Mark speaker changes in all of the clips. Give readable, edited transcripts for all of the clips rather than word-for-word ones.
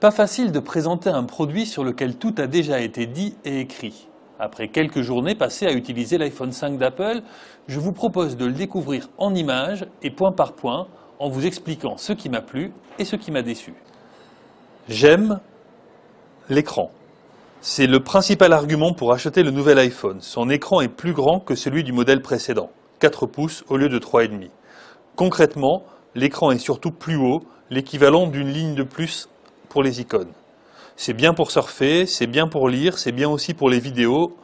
Speaker 1: Pas facile de présenter un produit sur lequel tout a déjà été dit et écrit. Après quelques journées passées à utiliser l'iPhone 5 d'Apple, je vous propose de le découvrir en images et point par point en vous expliquant ce qui m'a plu et ce qui m'a déçu. J'aime l'écran. C'est le principal argument pour acheter le nouvel iPhone. Son écran est plus grand que celui du modèle précédent, 4 pouces au lieu de 3,5. Concrètement, l'écran est surtout plus haut, l'équivalent d'une ligne de plus pour les icônes. C'est bien pour surfer, c'est bien pour lire, c'est bien aussi pour les vidéos,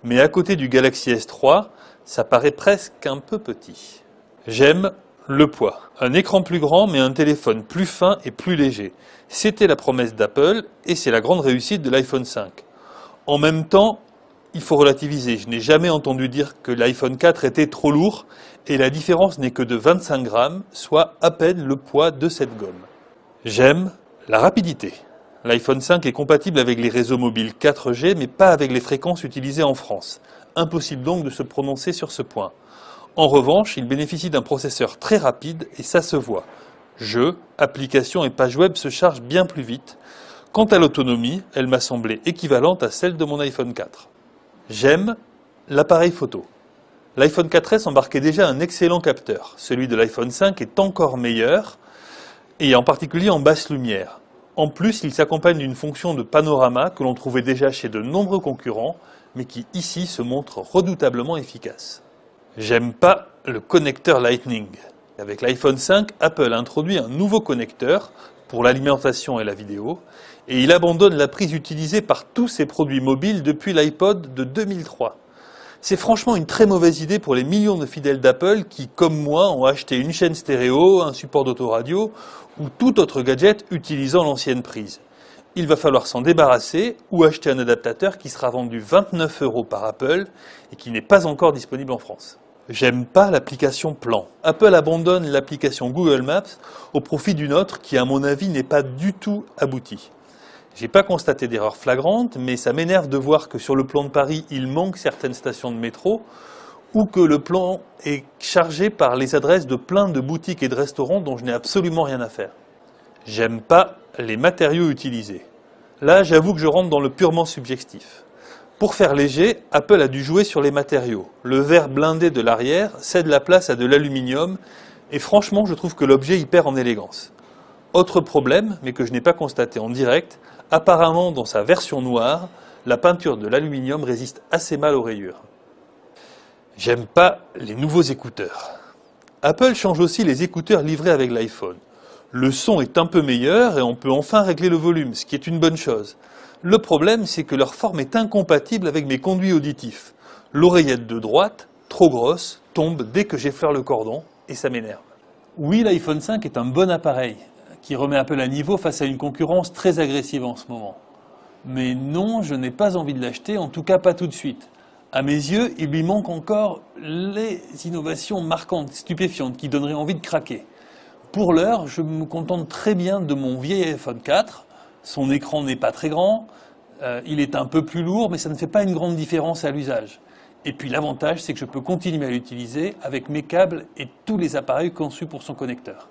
Speaker 1: mais à côté du Galaxy S3, ça paraît presque un peu petit. J'aime le poids. Un écran plus grand, mais un téléphone plus fin et plus léger. C'était la promesse d'Apple et c'est la grande réussite de l'iPhone 5. En même temps, il faut relativiser. Je n'ai jamais entendu dire que l'iPhone 4 était trop lourd et la différence n'est que de 25 grammes, soit à peine le poids de cette gomme. J'aime la rapidité. L'iPhone 5 est compatible avec les réseaux mobiles 4G, mais pas avec les fréquences utilisées en France. Impossible donc de se prononcer sur ce point. En revanche, il bénéficie d'un processeur très rapide et ça se voit. Jeux, applications et pages web se chargent bien plus vite. Quant à l'autonomie, elle m'a semblé équivalente à celle de mon iPhone 4. J'aime l'appareil photo. L'iPhone 4S embarquait déjà un excellent capteur. Celui de l'iPhone 5 est encore meilleur, et en particulier en basse lumière. En plus, il s'accompagne d'une fonction de panorama que l'on trouvait déjà chez de nombreux concurrents, mais qui ici se montre redoutablement efficace. J'aime pas le connecteur Lightning. Avec l'iPhone 5, Apple a introduit un nouveau connecteur pour l'alimentation et la vidéo, et il abandonne la prise utilisée par tous ses produits mobiles depuis l'iPod de 2003. C'est franchement une très mauvaise idée pour les millions de fidèles d'Apple qui, comme moi, ont acheté une chaîne stéréo, un support d'autoradio ou tout autre gadget utilisant l'ancienne prise. Il va falloir s'en débarrasser ou acheter un adaptateur qui sera vendu 29 € par Apple et qui n'est pas encore disponible en France. J'aime pas l'application Plan. Apple abandonne l'application Google Maps au profit d'une autre qui, à mon avis, n'est pas du tout aboutie. J'ai pas constaté d'erreur flagrante, mais ça m'énerve de voir que sur le plan de Paris, il manque certaines stations de métro, ou que le plan est chargé par les adresses de plein de boutiques et de restaurants dont je n'ai absolument rien à faire. J'aime pas les matériaux utilisés. Là, j'avoue que je rentre dans le purement subjectif. Pour faire léger, Apple a dû jouer sur les matériaux. Le verre blindé de l'arrière cède la place à de l'aluminium, et franchement, je trouve que l'objet y perd en élégance. Autre problème, mais que je n'ai pas constaté en direct, apparemment dans sa version noire, la peinture de l'aluminium résiste assez mal aux rayures. J'aime pas les nouveaux écouteurs. Apple change aussi les écouteurs livrés avec l'iPhone. Le son est un peu meilleur et on peut enfin régler le volume, ce qui est une bonne chose. Le problème, c'est que leur forme est incompatible avec mes conduits auditifs. L'oreillette de droite, trop grosse, tombe dès que j'effleure le cordon et ça m'énerve. Oui, l'iPhone 5 est un bon appareil qui remet Apple à niveau face à une concurrence très agressive en ce moment. Mais non, je n'ai pas envie de l'acheter, en tout cas pas tout de suite. À mes yeux, il lui manque encore les innovations marquantes, stupéfiantes, qui donneraient envie de craquer. Pour l'heure, je me contente très bien de mon vieil iPhone 4. Son écran n'est pas très grand, il est un peu plus lourd, mais ça ne fait pas une grande différence à l'usage. Et puis l'avantage, c'est que je peux continuer à l'utiliser avec mes câbles et tous les appareils conçus pour son connecteur.